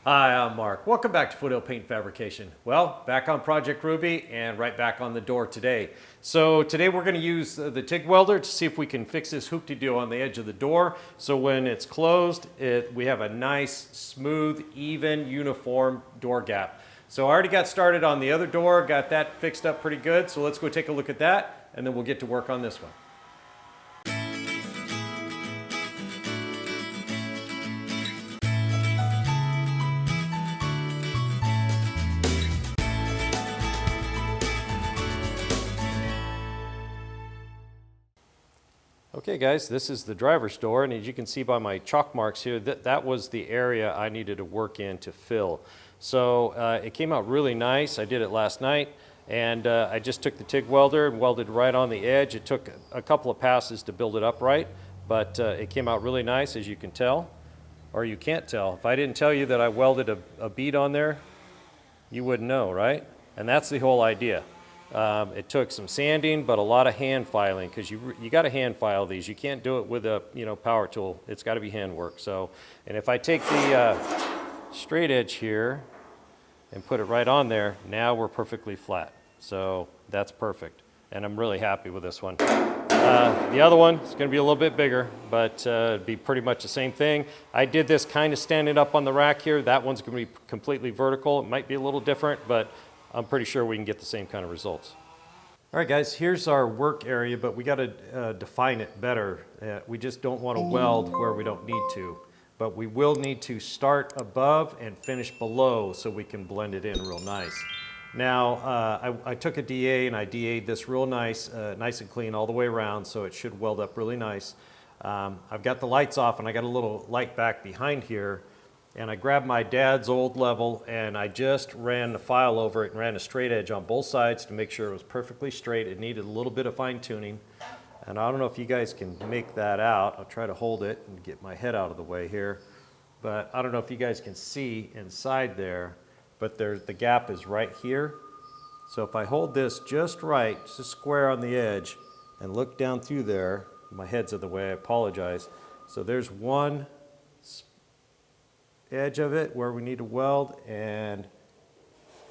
Hi, I'm Mark. Welcome back to Foothill Paint Fabrication. Well, back on Project Ruby and right back on the door today. So today we're going to use the TIG welder to see if we can fix this hoop-de-doo on the edge of the door. So when it's closed, we have a nice, smooth, even, uniform door gap. So I already got started on the other door, got that fixed up pretty good. So let's go take a look at that and then we'll get to work on this one. Okay guys, this is the driver's door, and as you can see by my chalk marks here, that was the area I needed to work in to fill. So it came out really nice. I did it last night, and I just took the TIG welder and welded right on the edge. It took a couple of passes to build it up right, but it came out really nice, as you can tell, or you can't tell. If I didn't tell you that I welded a bead on there, you wouldn't know, right? And that's the whole idea. It took some sanding, but a lot of hand filing, because you got to hand file these. You can't do it with a power tool. It's got to be hand work. So, and if I take the straight edge here and put it right on there, now we're perfectly flat. So that's perfect, and I'm really happy with this one. The other one is going to be a little bit bigger, but it'd be pretty much the same thing. I did this kind of standing up on the rack here. That one's going to be completely vertical. It might be a little different, but I'm pretty sure we can get the same kind of results. All right guys, here's our work area, but we got to define it better. We just don't want to weld where we don't need to, but we will need to start above and finish below so we can blend it in real nice. Now, I took a DA and I DA'd this real nice, nice and clean all the way around, so it should weld up really nice. I've got the lights off and I got a little light back behind here, and I grabbed my dad's old level and I just ran the file over it and ran a straight edge on both sides to make sure it was perfectly straight. It needed a little bit of fine tuning, and I don't know if you guys can make that out. I'll try to hold it and get my head out of the way here, but I don't know if you guys can see inside there, but the gap is right here. So if I hold this just right, just square on the edge, and look down through there, my head's in the way, I apologize. So there's one edge of it where we need to weld, and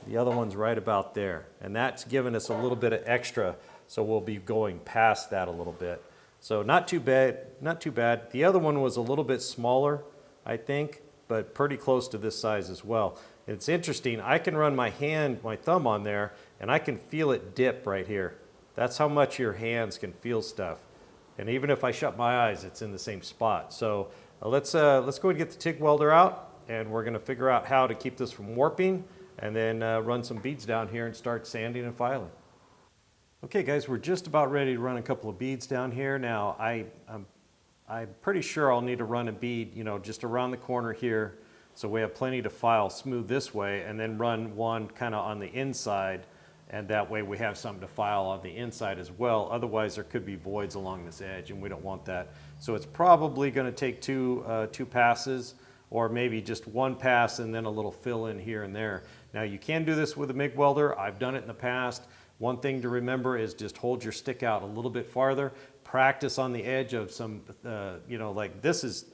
the other one's right about there, and that's giving us a little bit of extra, so we'll be going past that a little bit. So not too bad, not too bad. The other one was a little bit smaller, I think, but pretty close to this size as well. It's interesting, I can run my thumb on there and I can feel it dip right here. That's how much your hands can feel stuff, and even if I shut my eyes, it's in the same spot. So let's go and get the TIG welder out, and we're going to figure out how to keep this from warping, and then run some beads down here and start sanding and filing. Okay guys, we're just about ready to run a couple of beads down here. Now I'm pretty sure I'll need to run a bead, just around the corner here, so we have plenty to file smooth this way, and then run one kind of on the inside, and that way we have something to file on the inside as well. Otherwise there could be voids along this edge, and we don't want that. So it's probably going to take two passes, or maybe just one pass and then a little fill in here and there. Now you can do this with a MIG welder. I've done it in the past. One thing to remember is just hold your stick out a little bit farther. Practice on the edge of some, like this is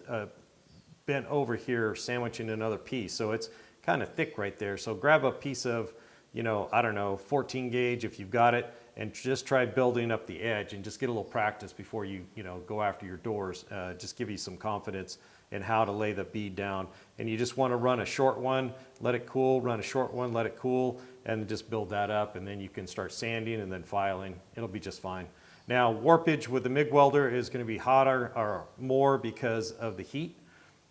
bent over here sandwiching another piece. So it's kind of thick right there. So grab a piece of, I don't know, 14 gauge if you've got it, and just try building up the edge and just get a little practice before you, go after your doors. Just give you some confidence in how to lay the bead down. And you just want to run a short one, let it cool, run a short one, let it cool, and just build that up, and then you can start sanding and then filing. It'll be just fine. Now, warpage with the MIG welder is going to be hotter or more because of the heat.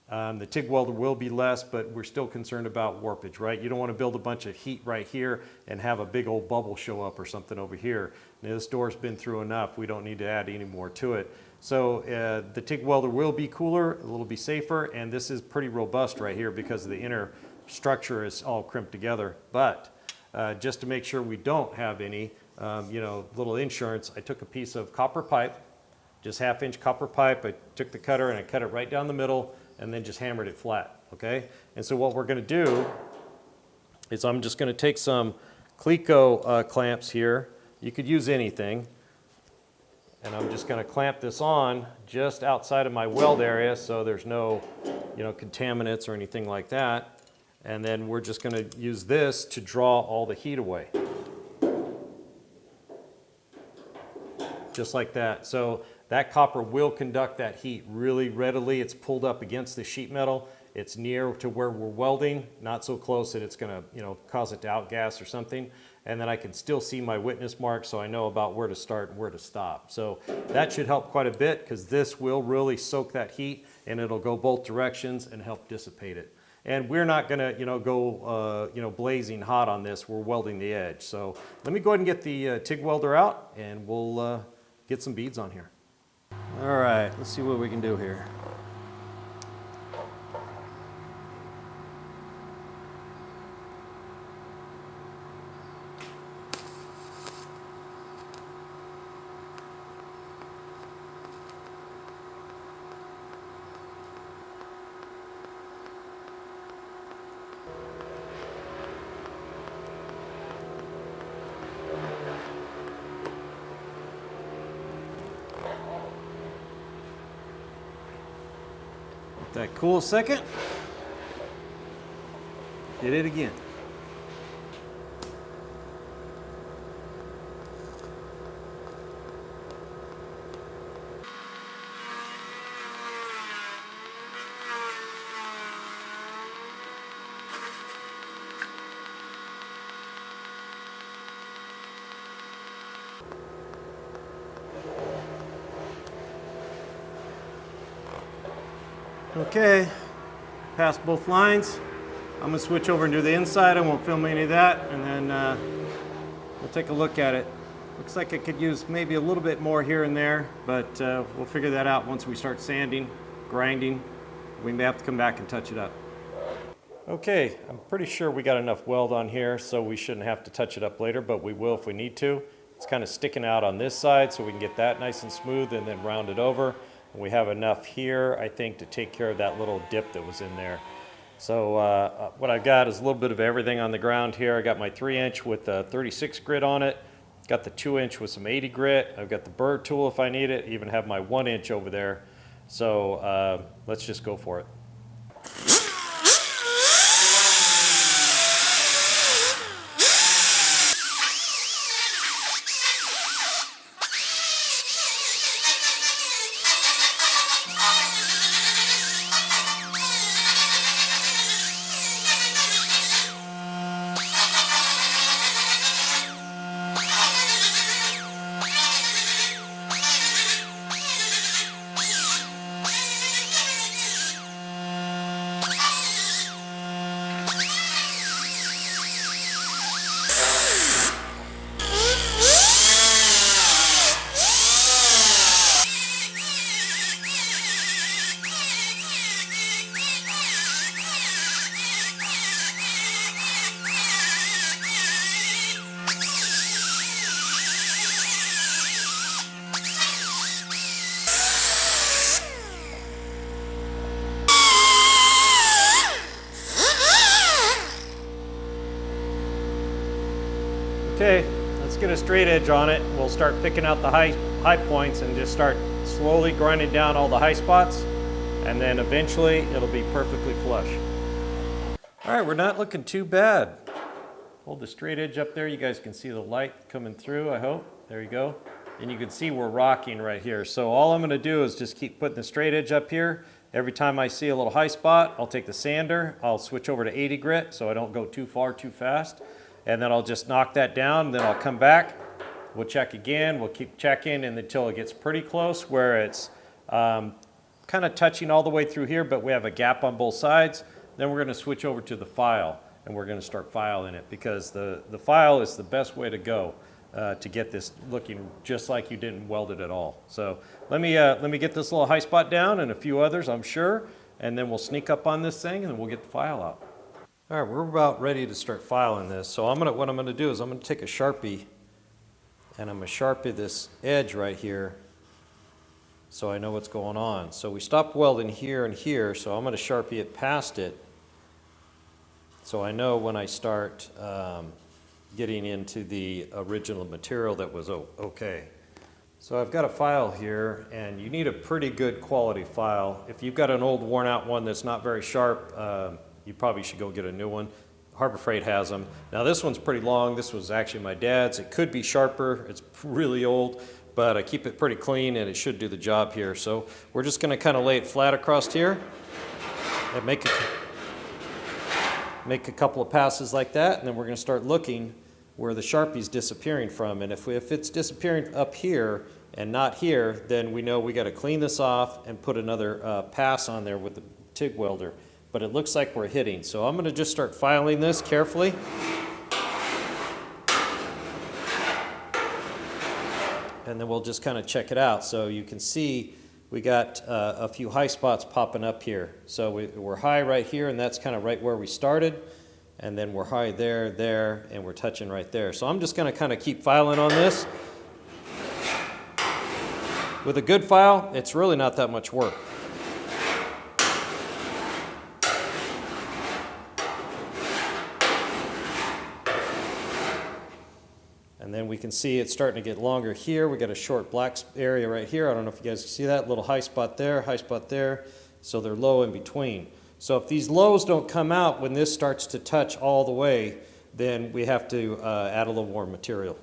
The TIG welder will be less, but we're still concerned about warpage, right? You don't want to build a bunch of heat right here and have a big old bubble show up or something over here. Now, this door's been through enough. We don't need to add any more to it. So the TIG welder will be cooler, a little be safer, and this is pretty robust right here because the inner structure is all crimped together. But just to make sure we don't have any, little insurance, I took a piece of copper pipe, just 1/2 inch copper pipe. I took the cutter and I cut it right down the middle, and then just hammered it flat, okay? And so what we're gonna do is I'm just gonna take some Cleco clamps here. You could use anything. And I'm just gonna clamp this on just outside of my weld area so there's no, contaminants or anything like that. And then we're just going to use this to draw all the heat away. Just like that. So that copper will conduct that heat really readily. It's pulled up against the sheet metal. It's near to where we're welding, not so close that it's going to, cause it to outgas or something. And then I can still see my witness mark, so I know about where to start and where to stop. So that should help quite a bit, because this will really soak that heat, and it'll go both directions and help dissipate it. And we're not going to, go, blazing hot on this. We're welding the edge. So let me go ahead and get the TIG welder out, and we'll get some beads on here. All right, let's see what we can do here. That cool a second. Did it again. Okay, past both lines. I'm gonna switch over and do the inside. I won't film any of that, and then we'll take a look at it. Looks like I could use maybe a little bit more here and there, but we'll figure that out once we start sanding, grinding. We may have to come back and touch it up. Okay, I'm pretty sure we got enough weld on here, so we shouldn't have to touch it up later, but we will if we need to. It's kind of sticking out on this side, so we can get that nice and smooth and then round it over. We have enough here, I think, to take care of that little dip that was in there. So what I've got is a little bit of everything on the ground here. I got my 3-inch with a 36 grit on it. Got the 2-inch with some 80 grit. I've got the burr tool if I need it. Even have my 1-inch over there. So let's just go for it. Okay, let's get a straight edge on it. We'll start picking out the high points and just start slowly grinding down all the high spots, and then eventually it'll be perfectly flush. All right, we're not looking too bad. Hold the straight edge up there. You guys can see the light coming through, I hope. There you go. And you can see we're rocking right here. So all I'm gonna do is just keep putting the straight edge up here. Every time I see a little high spot, I'll take the sander, I'll switch over to 80 grit so I don't go too far too fast. And then I'll just knock that down, and then I'll come back. We'll check again, we'll keep checking until it gets pretty close where it's kind of touching all the way through here, but we have a gap on both sides. Then we're gonna switch over to the file, and we're gonna start filing it, because the file is the best way to go to get this looking just like you didn't weld it at all. So let me get this little high spot down and a few others, I'm sure, and then we'll sneak up on this thing and we'll get the file out. All right, we're about ready to start filing this. So what I'm gonna do is I'm gonna take a Sharpie, and I'm gonna Sharpie this edge right here so I know what's going on. So we stopped welding here and here, so I'm gonna Sharpie it past it so I know when I start getting into the original material that was okay. So I've got a file here, and you need a pretty good quality file. If you've got an old worn out one that's not very sharp, you probably should go get a new one. Harbor Freight has them. Now this one's pretty long. This was actually my dad's. It could be sharper. It's really old, but I keep it pretty clean and it should do the job here. So we're just gonna kind of lay it flat across here and make a couple of passes like that, and then we're gonna start looking where the Sharpie's disappearing from. And if it's disappearing up here and not here, then we know we gotta clean this off and put another pass on there with the TIG welder. But it looks like we're hitting. So I'm gonna just start filing this carefully. And then we'll just kind of check it out. So you can see we got a few high spots popping up here. So we're high right here, and that's kind of right where we started. And then we're high there, there, and we're touching right there. So I'm just gonna kind of keep filing on this. With a good file, it's really not that much work. And then we can see it's starting to get longer here. We got a short black area right here. I don't know if you guys can see that little high spot there. So they're low in between. So if these lows don't come out when this starts to touch all the way, then we have to add a little more material.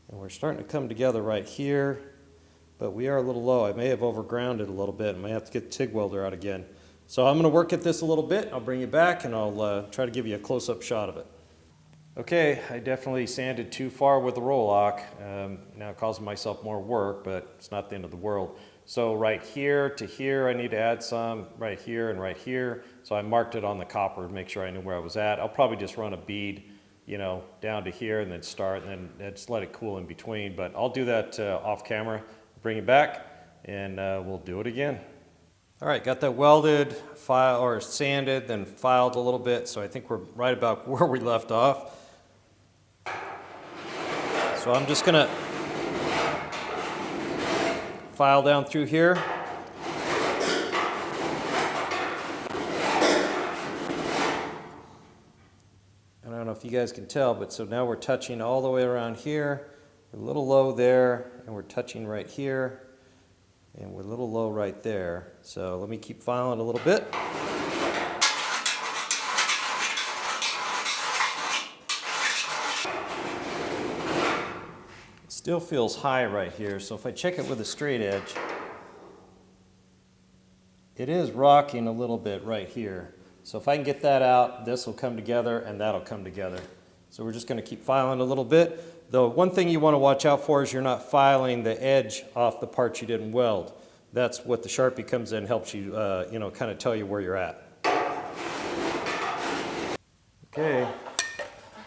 And we're starting to come together right here. But we are a little low. I may have overgrounded a little bit. I may have to get the TIG welder out again. So I'm gonna work at this a little bit. I'll bring you back and I'll try to give you a close-up shot of it. Okay, I definitely sanded too far with the roll-lock. Now causing myself more work, but it's not the end of the world. So right here to here, I need to add some, right here and right here. So I marked it on the copper to make sure I knew where I was at. I'll probably just run a bead, you know, down to here and then start and then just let it cool in between. But I'll do that off camera. Bring it back and we'll do it again. All right, got that welded, or sanded, then filed a little bit. So I think we're right about where we left off. So I'm just gonna file down through here. I don't know if you guys can tell, but so now we're touching all the way around here. We're a little low there, and we're touching right here, and we're a little low right there. So let me keep filing a little bit. It still feels high right here, so if I check it with a straight edge, it is rocking a little bit right here. So if I can get that out, this will come together, and that'll come together. So we're just gonna keep filing a little bit. The one thing you want to watch out for is you're not filing the edge off the parts you didn't weld. That's what the Sharpie comes in and helps you, you know, kind of tell you where you're at. Okay,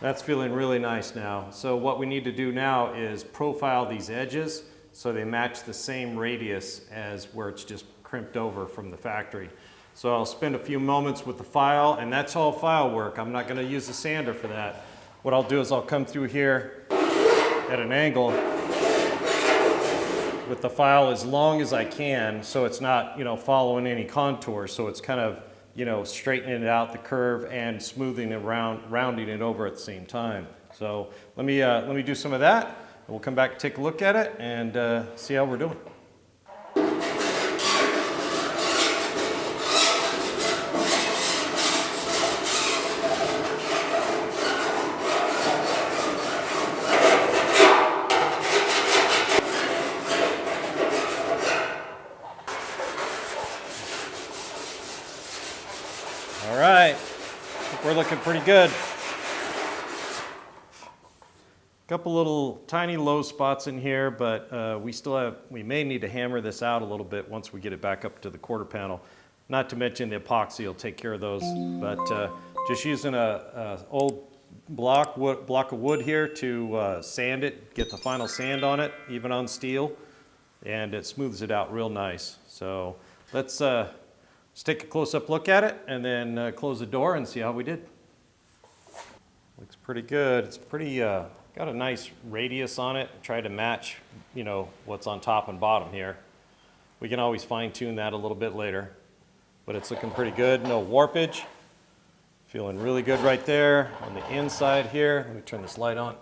that's feeling really nice now. So what we need to do now is profile these edges so they match the same radius as where it's just crimped over from the factory. So I'll spend a few moments with the file, and that's all file work. I'm not going to use the sander for that. What I'll do is I'll come through here at an angle with the file as long as I can, so it's not, you know, following any contour, so it's kind of, you know, straightening it out the curve and smoothing it rounding it over at the same time. So let me do some of that, and we'll come back and take a look at it and see how we're doing. All right, I think we're looking pretty good. Couple little tiny low spots in here, but we may need to hammer this out a little bit once we get it back up to the quarter panel. Not to mention the epoxy will take care of those, but just using a old block of wood here to sand it, get the final sand on it, even on steel, and it smooths it out real nice. So let's take a close-up look at it and then close the door and see how we did. Looks pretty good. It's pretty, got a nice radius on it. Try to match, you know, what's on top and bottom here. We can always fine-tune that a little bit later, but it's looking pretty good. No warpage. Feeling really good right there on the inside here. Let me turn this light on.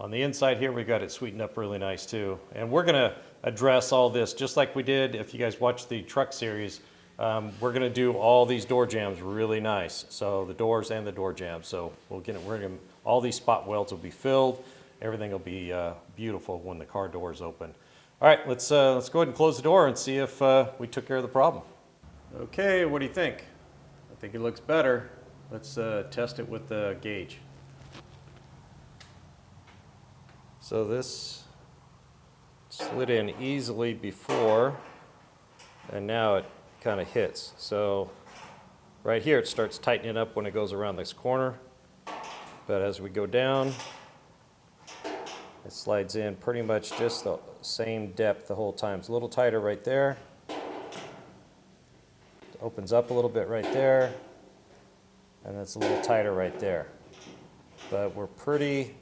On the inside here, we got it sweetened up really nice too. And we're gonna address all this just like we did, if you guys watched the truck series, we're gonna do all these door jambs really nice. So the doors and the door jambs. So all these spot welds will be filled. Everything will be beautiful when the car door is open. All right, let's go ahead and close the door and see if we took care of the problem. Okay, what do you think? I think it looks better. Let's test it with the gauge. So this slid in easily before, and now it kind of hits. So right here it starts tightening up when it goes around this corner, but as we go down, it slides in pretty much just the same depth the whole time. It's a little tighter right there. It opens up a little bit right there, and it's a little tighter right there. But we're pretty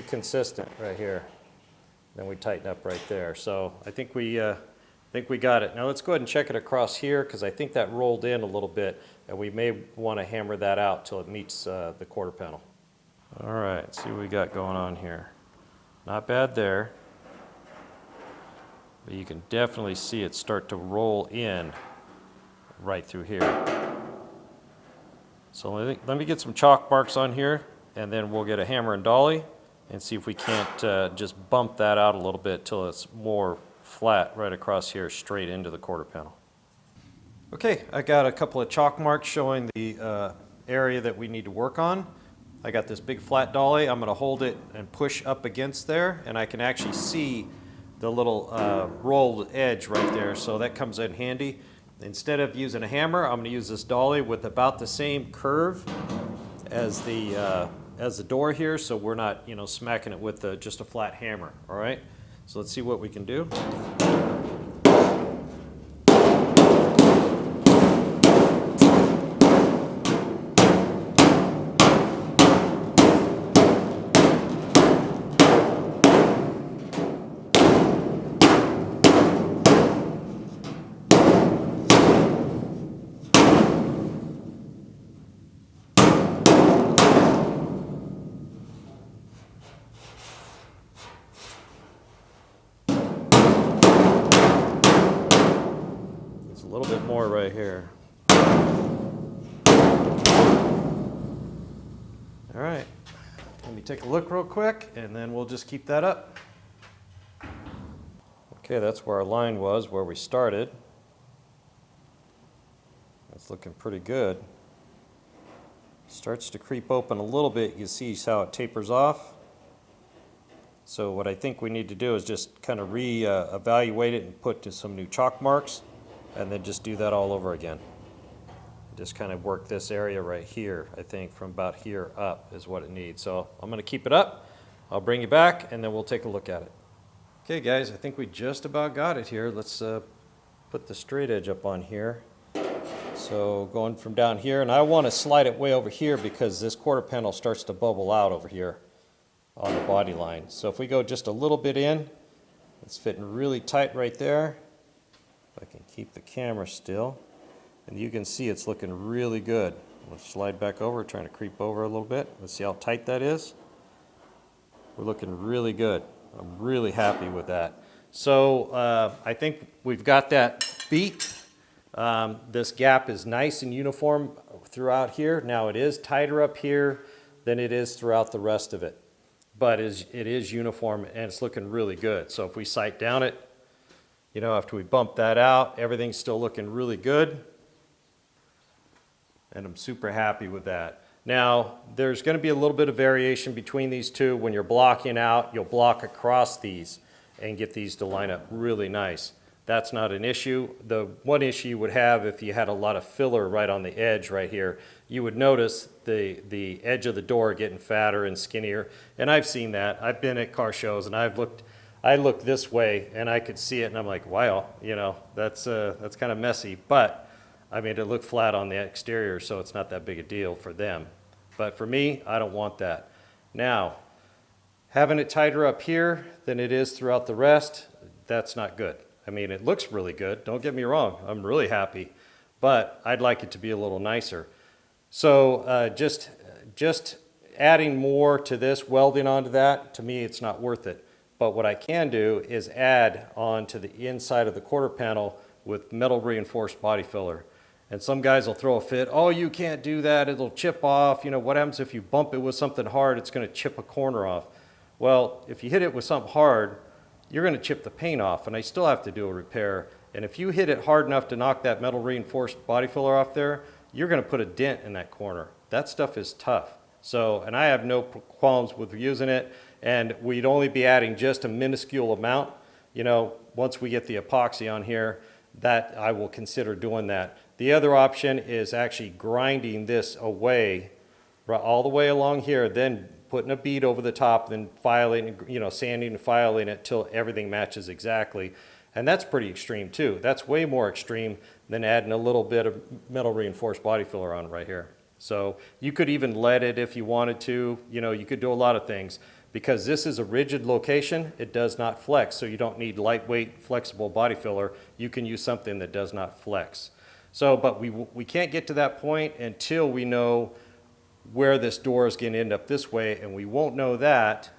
consistent right here. Then we tighten up right there. So I think we got it. Now let's go ahead and check it across here, because I think that rolled in a little bit, and we may want to hammer that out till it meets the quarter panel. All right, let's see what we got going on here. Not bad there, but you can definitely see it start to roll in right through here. So let me get some chalk marks on here, and then we'll get a hammer and dolly and see if we can't just bump that out a little bit till it's more flat right across here, straight into the quarter panel. Okay, I got a couple of chalk marks showing the area that we need to work on. I got this big flat dolly. I'm going to hold it and push up against there, and I can actually see the little rolled edge right there, so that comes in handy. Instead of using a hammer, I'm going to use this dolly with about the same curve as the door here, so we're not, smacking it with just a flat hammer. All right, so let's see what we can do. A little bit more right here. All right, let me take a look real quick, and then we'll just keep that up. Okay, that's where our line was, where we started. That's looking pretty good. Starts to creep open a little bit. You see how it tapers off. So what I think we need to do is just kind of re-evaluate it and put some new chalk marks, and then just do that all over again. Just kind of work this area right here, I think, from about here up is what it needs. So I'm going to keep it up. I'll bring you back, and then we'll take a look at it. Okay, guys, I think we just about got it here. Let's put the straight edge up on here. So going from down here, and I want to slide it way over here because this quarter panel starts to bubble out over here on the body line. So if we go just a little bit in, it's fitting really tight right there. If I can keep the camera still, and you can see it's looking really good. Let's slide back over, trying to creep over a little bit. Let's see how tight that is. We're looking really good. I'm really happy with that. So I think we've got that beat. This gap is nice and uniform throughout here. Now it is tighter up here than it is throughout the rest of it, but it is uniform, and it's looking really good. So if we sight down it, after we bump that out, everything's still looking really good, and I'm super happy with that. Now, there's going to be a little bit of variation between these two. When you're blocking out, you'll block across these and get these to line up really nice. That's not an issue. The one issue you would have if you had a lot of filler right on the edge right here, you would notice the edge of the door getting fatter and skinnier. And I've seen that. I've been at car shows, and I looked this way and I could see it, and I'm like, wow, that's kind of messy. But I mean, it looked flat on the exterior, so it's not that big a deal for them. But for me, I don't want that. Now, having it tighter up here than it is throughout the rest, that's not good. I mean, it looks really good, don't get me wrong, I'm really happy, but I'd like it to be a little nicer. So just adding more to this, welding onto that, to me, it's not worth it. But what I can do is add on to the inside of the quarter panel with metal reinforced body filler. And some guys will throw a fit, oh, you can't do that, it'll chip off. You know, what happens if you bump it with something hard, it's gonna chip a corner off. Well, if you hit it with something hard, you're gonna chip the paint off, and I still have to do a repair. And if you hit it hard enough to knock that metal reinforced body filler off there, you're gonna put a dent in that corner. That stuff is tough. So, and I have no qualms with using it, and we'd only be adding just a minuscule amount. You know, once we get the epoxy on here, that I will consider doing that. The other option is actually grinding this away all the way along here, then putting a bead over the top, then filing, you know, sanding and filing it till everything matches exactly. And that's pretty extreme too. That's way more extreme than adding a little bit of metal reinforced body filler on right here. So you could even lead it if you wanted to. You know, you could do a lot of things. Because this is a rigid location, it does not flex, so you don't need lightweight, flexible body filler. You can use something that does not flex. So, but we can't get to that point until we know where this door is going to end up this way, and we won't know that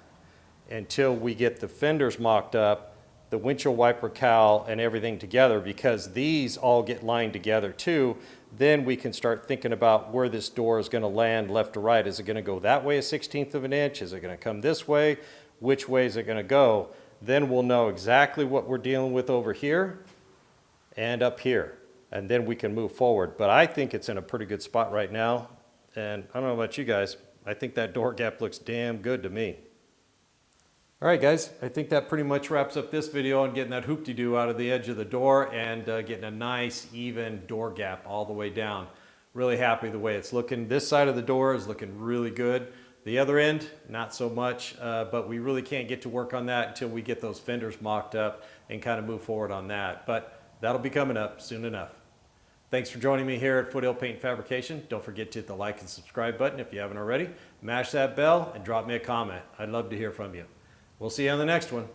until we get the fenders mocked up, the windshield wiper cowl, and everything together, because these all get lined together too. Then we can start thinking about where this door is going to land, left or right. Is it going to go that way 1/16 of an inch? Is it going to come this way? Which way is it going to go? Then we'll know exactly what we're dealing with over here and up here. And then we can move forward. But I think it's in a pretty good spot right now. And I don't know about you guys, I think that door gap looks damn good to me. All right, guys, I think that pretty much wraps up this video on getting that hoop-de-doo out of the edge of the door and getting a nice, even door gap all the way down. Really happy the way it's looking. This side of the door is looking really good. The other end, not so much, but we really can't get to work on that until we get those fenders mocked up and kind of move forward on that. But that'll be coming up soon enough. Thanks for joining me here at Foothill Paint Fabrication. Don't forget to hit the like and subscribe button if you haven't already. Mash that bell and drop me a comment. I'd love to hear from you. We'll see you on the next one.